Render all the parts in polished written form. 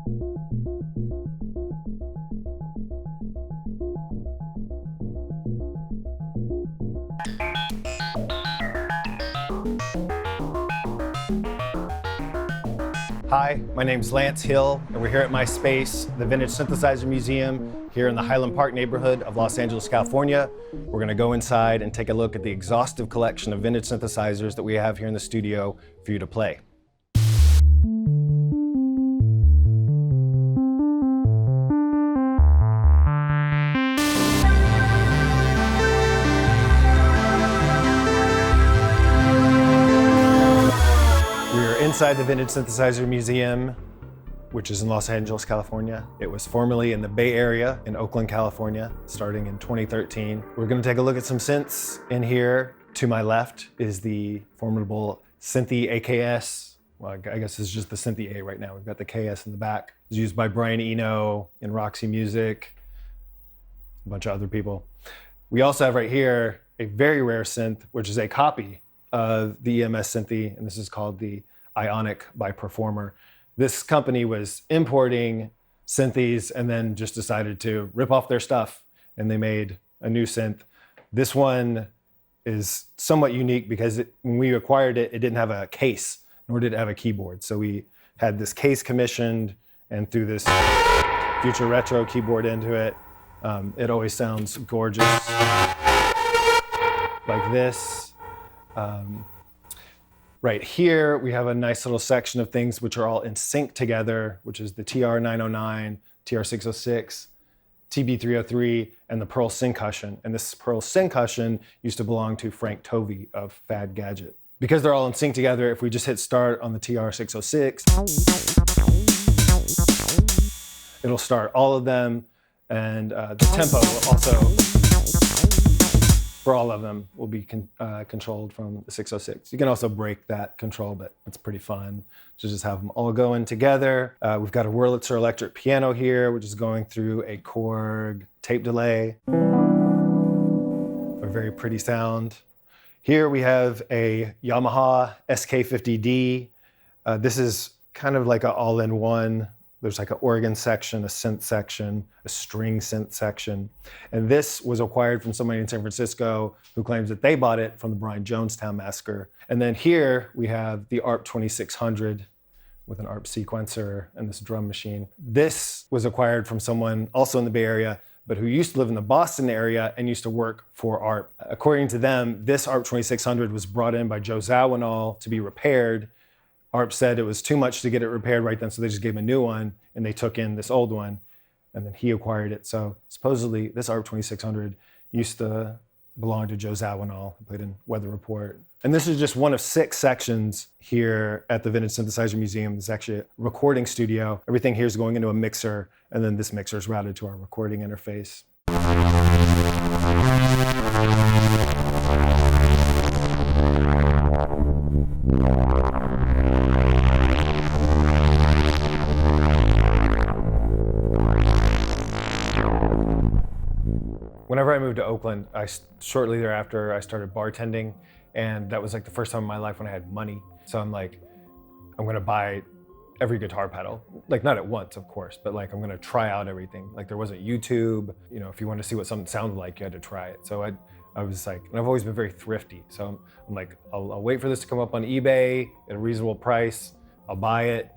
Hi, my name's Lance Hill, and we're here at my space, the Vintage Synthesizer Museum, here in the Highland Park neighborhood of Los Angeles, California. We're gonna go inside and take a look at the exhaustive collection of vintage synthesizers that we have here in the studio for you to play. Inside the Vintage Synthesizer Museum, which is in Los Angeles, California. It was formerly in the Bay Area in Oakland, California, starting in 2013. We're gonna take a look at some synths in here. To my left is the formidable Synthy AKS. Well, I guess it's just the Synthy A right now. We've got the KS in the back. It's used by Brian Eno and Roxy Music, a bunch of other people. We also have right here a very rare synth, which is a copy of the EMS Synthy, and this is called the Ionic by Performer. This company was importing synthes and then just decided to rip off their stuff, and they made a new synth. This one is somewhat unique because when we acquired it, it didn't have a case, nor did it have a keyboard. So we had this case commissioned and threw this future retro keyboard into it. It always sounds gorgeous, like this. Right here, we have a nice little section of things which are all in sync together, which is the TR-909, TR-606, TB-303, and the Pearl Syncussion. And this Pearl Syncussion used to belong to Frank Tovey of Fad Gadget. Because they're all in sync together, if we just hit start on the TR-606, it'll start all of them, and the tempo will also, for all of them, will be controlled from the 606. You can also break that control, but it's pretty fun to just have them all going together. We've got a Wurlitzer electric piano here, which is going through a Korg tape delay. A very pretty sound. Here we have a Yamaha SK50D. This is kind of like an all-in-one. There's like an organ section, a synth section, a string synth section. And this was acquired from somebody in San Francisco who claims that they bought it from the Brian Jonestown Massacre. And then here we have the ARP 2600 with an ARP sequencer and this drum machine. This was acquired from someone also in the Bay Area, but who used to live in the Boston area and used to work for ARP. According to them, this ARP 2600 was brought in by Joe Zawinul to be repaired. ARP said it was too much to get it repaired right then, so they just gave him a new one, and they took in this old one, and then he acquired it. So supposedly, this ARP 2600 used to belong to Joe Zawinul, who played in Weather Report. And this is just one of 6 sections here at the Vintage Synthesizer Museum. It's actually a recording studio. Everything here is going into a mixer, and then this mixer is routed to our recording interface. Whenever I moved to Oakland, shortly thereafter, I started bartending, and that was like the first time in my life when I had money. So I'm like, I'm gonna buy every guitar pedal. Like not at once, of course, but like I'm gonna try out everything. Like there wasn't YouTube, you know, if you wanted to see what something sounded like, you had to try it. So I was like, and I've always been very thrifty. So I'm like, I'll wait for this to come up on eBay at a reasonable price. I'll buy it.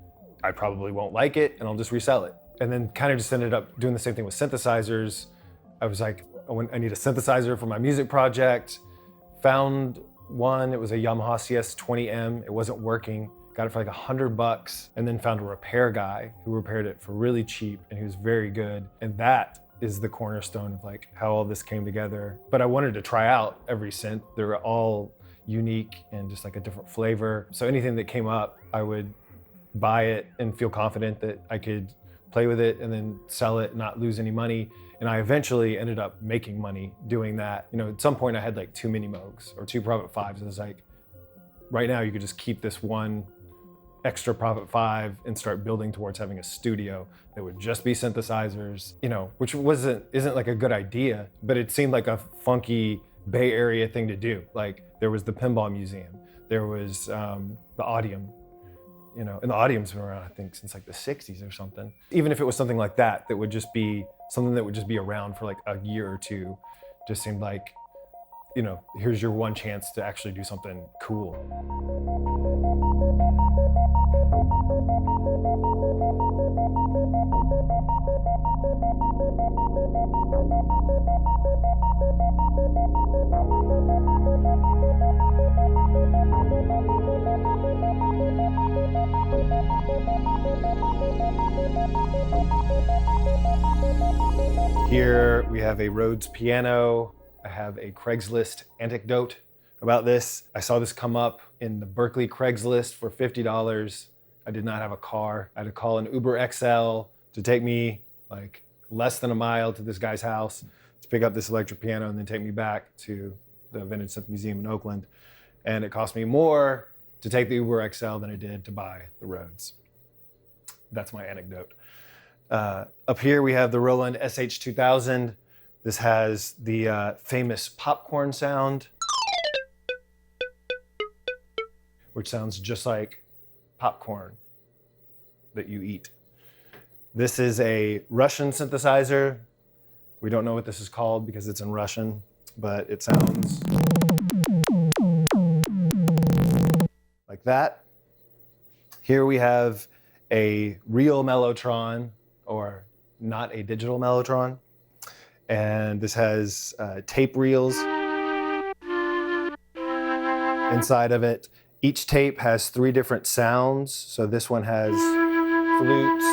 I probably won't like it, and I'll just resell it. And then kind of just ended up doing the same thing with synthesizers. I was like, I need a synthesizer for my music project. Found one, it was a Yamaha CS20M. It wasn't working. Got it for like $100, and then found a repair guy who repaired it for really cheap, and he was very good. And that is the cornerstone of like how all this came together. But I wanted to try out every synth. They were all unique and just like a different flavor. So anything that came up, I would buy it and feel confident that I could play with it and then sell it and not lose any money. And I eventually ended up making money doing that. You know, at some point I had like 2 Mini Moogs or 2 Prophet 5s. It was like, right now you could just keep this one extra Prophet 5 and start building towards having a studio that would just be synthesizers, you know, which isn't like a good idea, but it seemed like a funky Bay Area thing to do. Like there was the Pinball Museum, there was the Audium, you know, and the audio's been around, I think, since like the 60s or something. Even if it was something like that, that would just be something that would just be around for like a year or two, just seemed like, you know, here's your one chance to actually do something cool. Here we have a Rhodes piano. I have a Craigslist anecdote about this. I saw this come up in the Berkeley Craigslist for $50. I did not have a car. I had to call an Uber XL to take me like less than a mile to this guy's house to pick up this electric piano and then take me back to the Vintage Synth Museum in Oakland. And it cost me more to take the Uber XL than it did to buy the Rhodes. That's my anecdote. Up here we have the Roland SH2000. This has the famous popcorn sound, which sounds just like popcorn that you eat. This is a Russian synthesizer. We don't know what this is called because it's in Russian, but it sounds like that. Here we have a real mellotron, or not a digital mellotron. And this has tape reels inside of it. Each tape has 3 different sounds. So this one has flutes,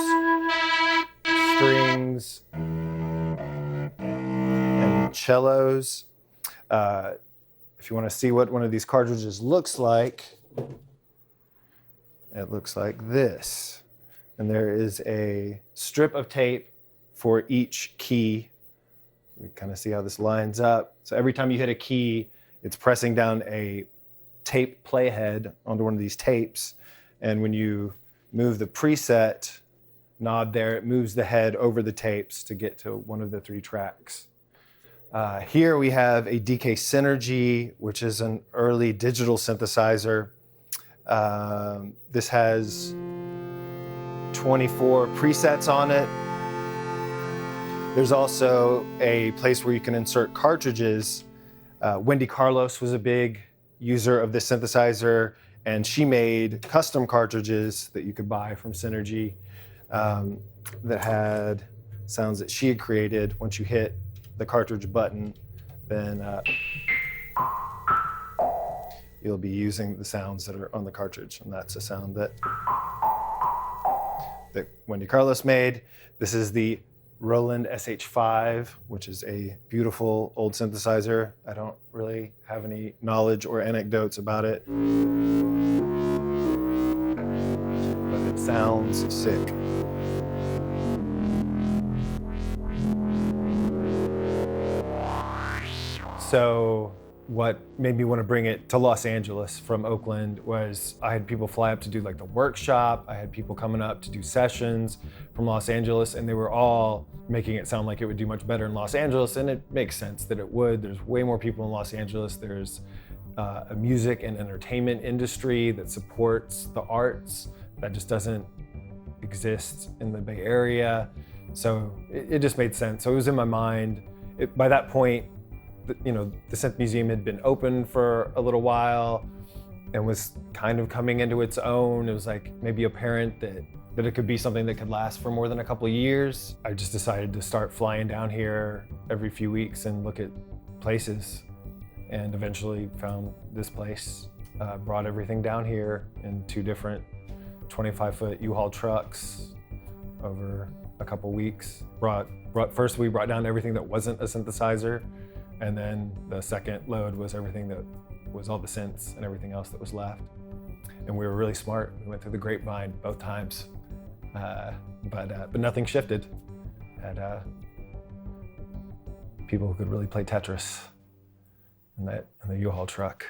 strings, and cellos. If you want to see what one of these cartridges looks like, it looks like this. And there is a strip of tape for each key. We kind of see how this lines up. So every time you hit a key, it's pressing down a tape playhead onto one of these tapes. And when you move the preset knob there, it moves the head over the tapes to get to one of the 3 tracks. Here we have a DK Synergy, which is an early digital synthesizer. This has 24 presets on it. There's also a place where you can insert cartridges. Wendy Carlos was a big user of this synthesizer, and she made custom cartridges that you could buy from Synergy that had sounds that she had created. Once you hit the cartridge button, then you'll be using the sounds that are on the cartridge, and that's a sound that Wendy Carlos made. This is the Roland SH5, which is a beautiful old synthesizer. I don't really have any knowledge or anecdotes about it, but it sounds sick. So what made me want to bring it to Los Angeles from Oakland was I had people fly up to do like the workshop. I had people coming up to do sessions from Los Angeles, and they were all making it sound like it would do much better in Los Angeles, and it makes sense that it would. There's way more people in Los Angeles. There's a music and entertainment industry that supports the arts that just doesn't exist in the Bay Area. So it just made sense. So it was in my mind. By that point, you know, the Synth Museum had been open for a little while and was kind of coming into its own. It was like maybe apparent that it could be something that could last for more than a couple of years. I just decided to start flying down here every few weeks and look at places, and eventually found this place. Brought everything down here in 2 different 25-foot U-Haul trucks over a couple weeks. First we brought down everything that wasn't a synthesizer, and then the second load was everything that was all the synths and everything else that was left. And we were really smart. We went through the grapevine both times, but nothing shifted. Had people who could really play Tetris in the U-Haul truck.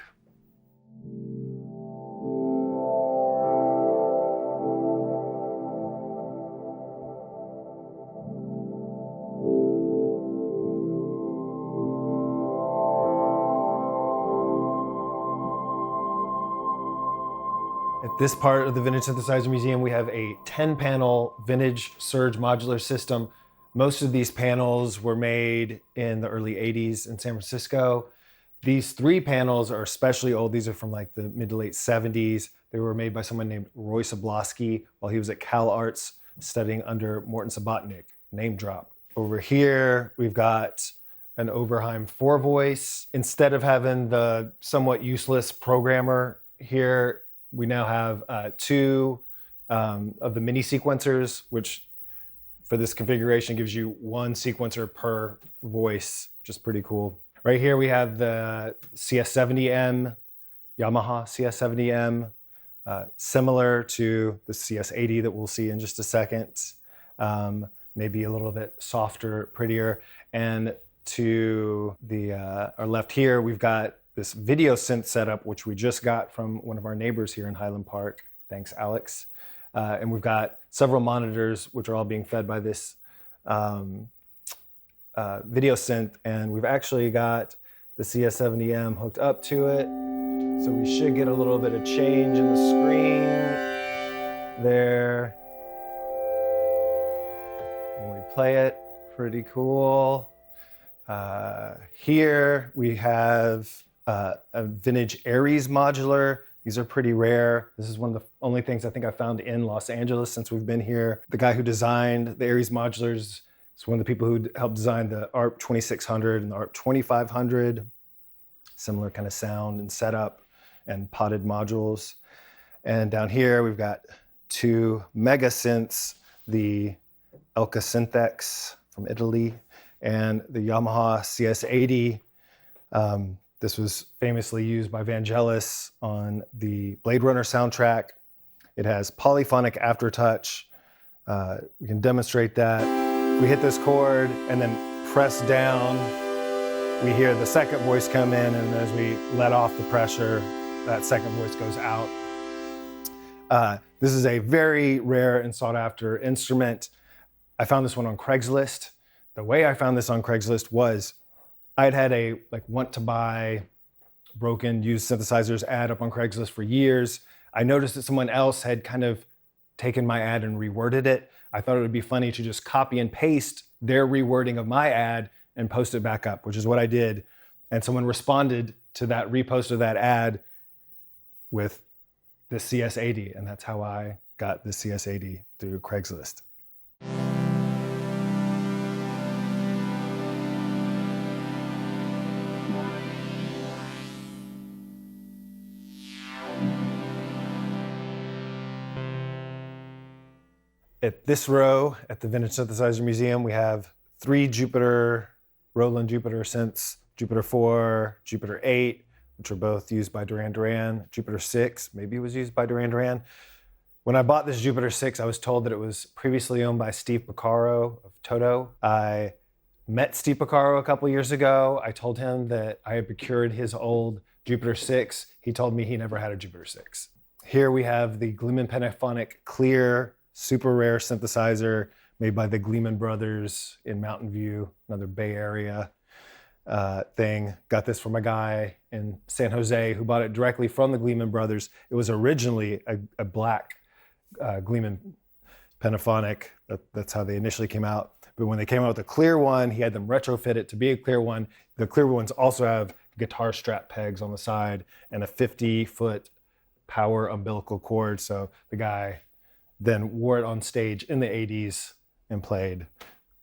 At this part of the Vintage Synthesizer Museum, we have a 10-panel vintage surge modular system. Most of these panels were made in the early 80s in San Francisco. These 3 panels are especially old. These are from like the mid to late 70s. They were made by someone named Roy Soblosky while he was at Cal Arts studying under Morton Subotnick. Name drop. Over here, we've got an Oberheim 4-voice. Instead of having the somewhat useless programmer here, we now have 2 of the mini sequencers, which for this configuration gives you 1 sequencer per voice, which is pretty cool. Right here we have the CS70M, Yamaha CS70M, similar to the CS80 that we'll see in just a second. Maybe a little bit softer, prettier. And to our left here, we've got this video synth setup, which we just got from one of our neighbors here in Highland Park. Thanks, Alex. And we've got several monitors, which are all being fed by this video synth. And we've actually got the CS70M hooked up to it. So we should get a little bit of change in the screen there. When we play it, pretty cool. Here we have a vintage Aries modular. These are pretty rare. This is one of the only things I think I found in Los Angeles since we've been here. The guy who designed the Aries modulars is one of the people who helped design the ARP 2600 and the ARP 2500. Similar kind of sound and setup and potted modules. And down here we've got 2 mega synths, the Elka Synthex from Italy and the Yamaha CS80. This was famously used by Vangelis on the Blade Runner soundtrack. It has polyphonic aftertouch. We can demonstrate that. We hit this chord and then press down. We hear the second voice come in, and as we let off the pressure, that second voice goes out. This is a very rare and sought after instrument. I found this one on Craigslist. The way I found this on Craigslist was I'd had a want to buy broken used synthesizers ad up on Craigslist for years. I noticed that someone else had kind of taken my ad and reworded it. I thought it would be funny to just copy and paste their rewording of my ad and post it back up, which is what I did. And someone responded to that repost of that ad with the CS80, and that's how I got the CS80 through Craigslist. At this row at the Vintage Synthesizer Museum, we have 3 Roland Jupiter synths, Jupiter 4, Jupiter 8, which are both used by Duran Duran. Jupiter 6 maybe was used by Duran Duran. When I bought this Jupiter 6, I was told that it was previously owned by Steve Porcaro of Toto. I met Steve Porcaro a couple years ago. I told him that I had procured his old Jupiter 6. He told me he never had a Jupiter 6. Here we have the Gleeman Pentaphonic Clear, super rare synthesizer made by the Gleeman brothers in Mountain View, another Bay Area thing. Got this from a guy in San Jose who bought it directly from the Gleeman brothers. It was originally a black Gleeman Pentaphonic. That's how they initially came out. But when they came out with the clear one, he had them retrofit it to be a clear one. The clear ones also have guitar strap pegs on the side and a 50-foot power umbilical cord. So the guy then wore it on stage in the 80s and played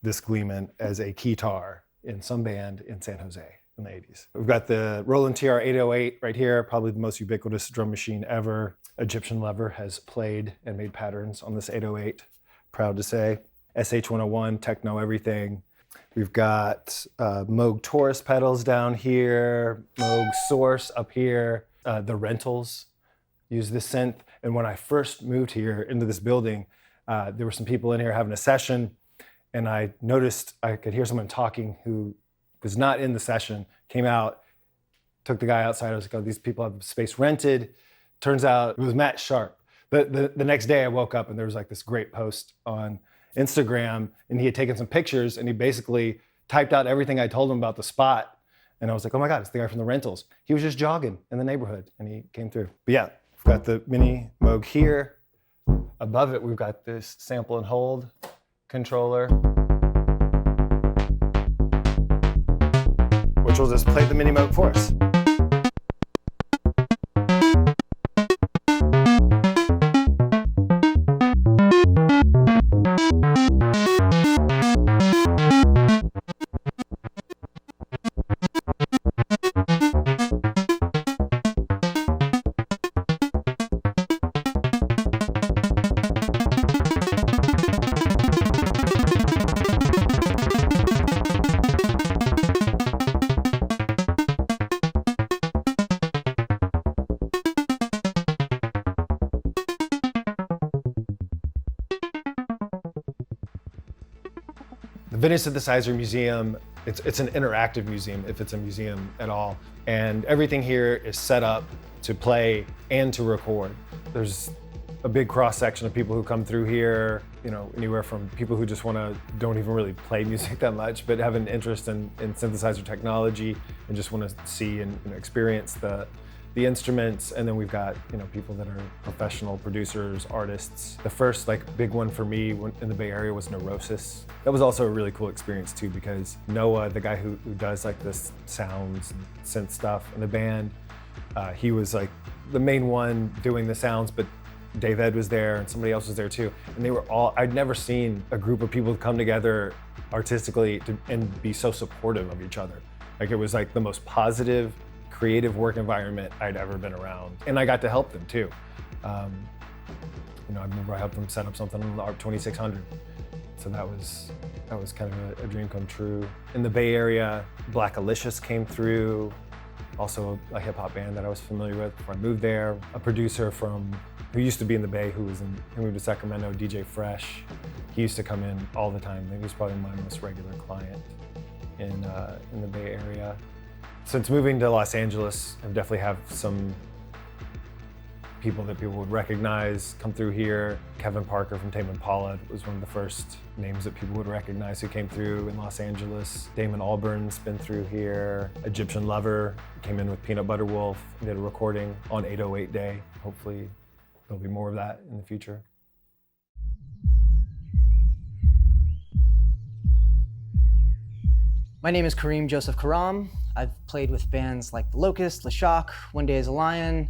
this Gleeman as a keytar in some band in San Jose in the 80s. We've got the Roland TR 808 right here, probably the most ubiquitous drum machine ever. Egyptian Lover has played and made patterns on this 808, proud to say. SH101, techno everything. We've got Moog Taurus pedals down here, Moog Source up here. The Rentals use this synth. And when I first moved here into this building, there were some people in here having a session, and I noticed I could hear someone talking who was not in the session, came out, took the guy outside. I was like, oh, these people have space rented. Turns out it was Matt Sharp. The next day I woke up and there was like this great post on Instagram, and he had taken some pictures and he basically typed out everything I told him about the spot. And I was like, oh my God, it's the guy from the Rentals. He was just jogging in the neighborhood and he came through. But yeah, Got the mini Moog here. Above it, we've got this sample and hold controller, which will just play the mini Moog for us. The Vintage Synthesizer Museum, it's an interactive museum, if it's a museum at all. And everything here is set up to play and to record. There's a big cross section of people who come through here, you know, anywhere from people who just don't even really play music that much, but have an interest in synthesizer technology and just want to see and experience the instruments. And then we've got, you know, people that are professional producers, artists. The first big one for me in the Bay Area was Neurosis. That was also a really cool experience too, because Noah, the guy who does this sounds and synth stuff in the band, he was the main one doing the sounds, but Dave Ed was there and somebody else was there too. And they were all, I'd never seen a group of people come together artistically and be so supportive of each other. It was the most positive, creative work environment I'd ever been around. And I got to help them too. You know, I remember I helped them set up something on the ARP 2600. So that was kind of a dream come true. In the Bay Area, Black Alicious came through, also a hip hop band that I was familiar with before I moved there. A producer who used to be in the Bay, who moved to Sacramento, DJ Fresh. He used to come in all the time. He was probably my most regular client in the Bay Area. Since moving to Los Angeles, I definitely have some people that people would recognize come through here. Kevin Parker from Tame Impala was one of the first names that people would recognize who came through in Los Angeles. Damon Albarn's been through here. Egyptian Lover came in with Peanut Butter Wolf, did a recording on 808 Day. Hopefully there'll be more of that in the future. My name is Kareem Joseph Karam. I've played with bands like The Locust, Le Shock, One Day as a Lion,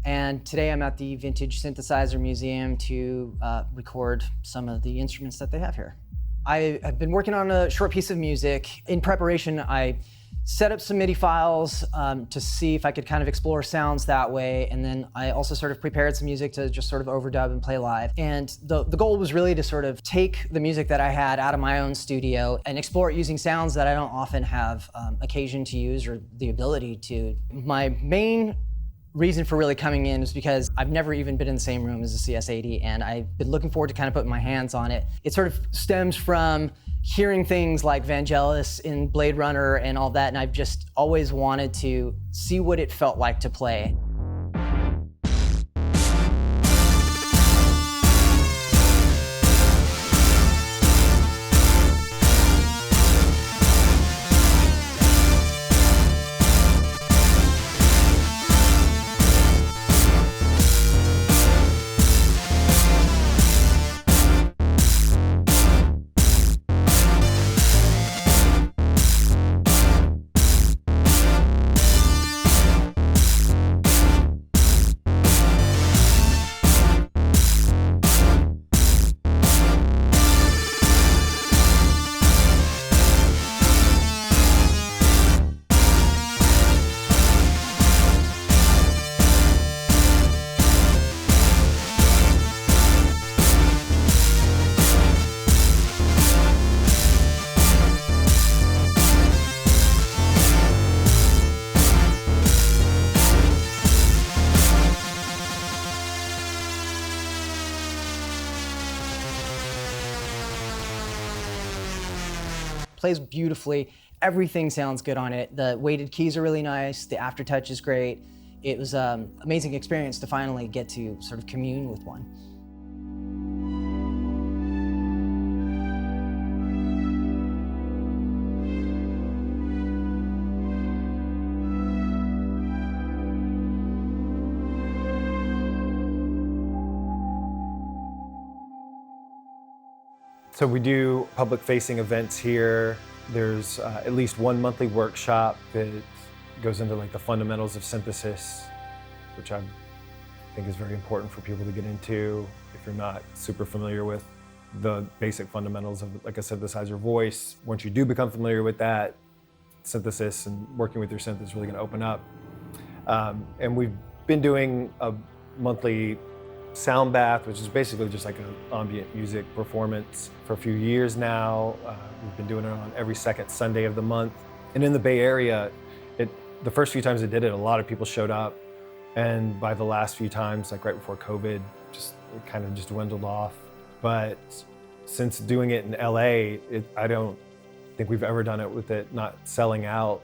and today I'm at the Vintage Synthesizer Museum to record some of the instruments that they have here. I have been working on a short piece of music. In preparation, I set up some MIDI files to see if I could kind of explore sounds that way, and then I also sort of prepared some music to just sort of overdub and play live. And the goal was really to sort of take the music that I had out of my own studio and explore it using sounds that I don't often have occasion to use or the ability to. My main reason for really coming in is because I've never even been in the same room as a CS80, and I've been looking forward to kind of putting my hands on it. It sort of stems from hearing things like Vangelis in Blade Runner and all that, and I've just always wanted to see what it felt like to play. Plays beautifully. Everything sounds good on it. The weighted keys are really nice. The aftertouch is great. It was an amazing experience to finally get to sort of commune with one. So we do public-facing events here. There's at least one monthly workshop that goes into like the fundamentals of synthesis, which I think is very important for people to get into if you're not super familiar with the basic fundamentals of like a synthesizer voice. Once you do become familiar with that, synthesis and working with your synth is really going to open up. And we've been doing a monthly sound bath, which is basically just like an ambient music performance for a few years now. We've been doing it on every second Sunday of the month. And in the Bay Area, the first few times I did it, a lot of people showed up. And by the last few times, like right before COVID, it kind of just dwindled off. But since doing it in LA, I don't think we've ever done it with it not selling out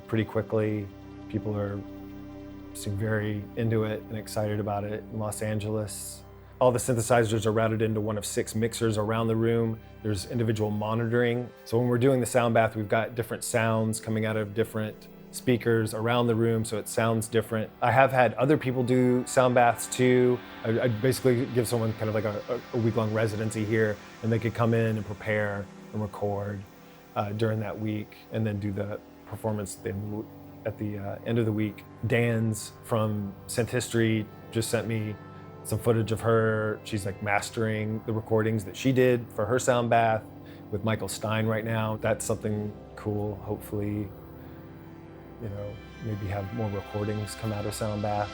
pretty quickly. People seem very into it and excited about it in Los Angeles. All the synthesizers are routed into one of 6 mixers around the room. There's individual monitoring. So when we're doing the sound bath, we've got different sounds coming out of different speakers around the room, so it sounds different. I have had other people do sound baths too. I basically give someone kind of like a week-long residency here, and they could come in and prepare and record during that week, and then do the performance at the end of the week. Dan's from Synth History just sent me some footage of her. She's like mastering the recordings that she did for her sound bath with Michael Stein right now. That's something cool. Hopefully, maybe have more recordings come out of sound baths.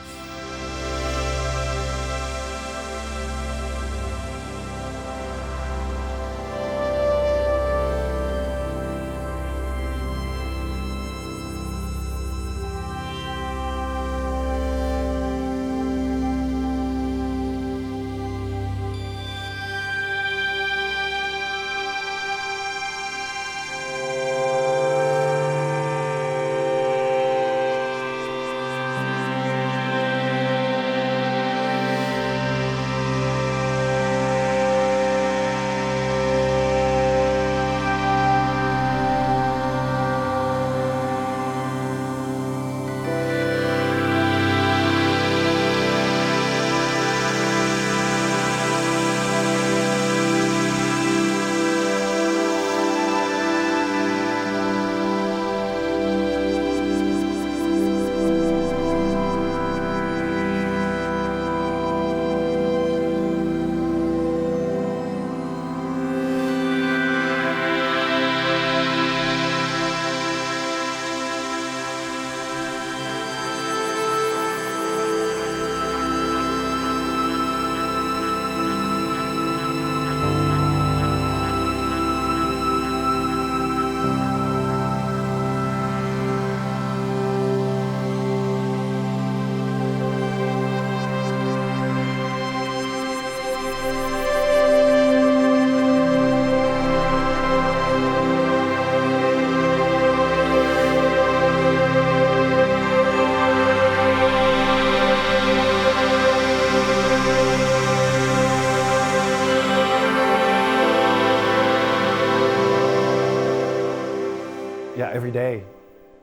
Yeah, every day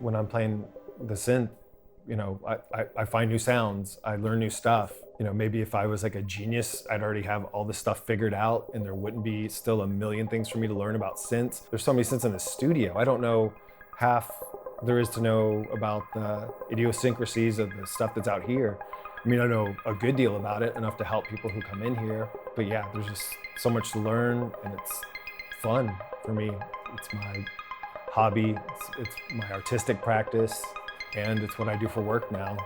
when I'm playing the synth, I find new sounds, I learn new stuff. Maybe if I was like a genius, I'd already have all this stuff figured out and there wouldn't be still a million things for me to learn about synths. There's so many synths in the studio. I don't know half there is to know about the idiosyncrasies of the stuff that's out here. I mean, I know a good deal about it, enough to help people who come in here. But yeah, there's just so much to learn, and it's fun for me. It's my hobby, it's my artistic practice, and it's what I do for work now.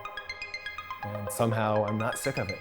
And somehow I'm not sick of it.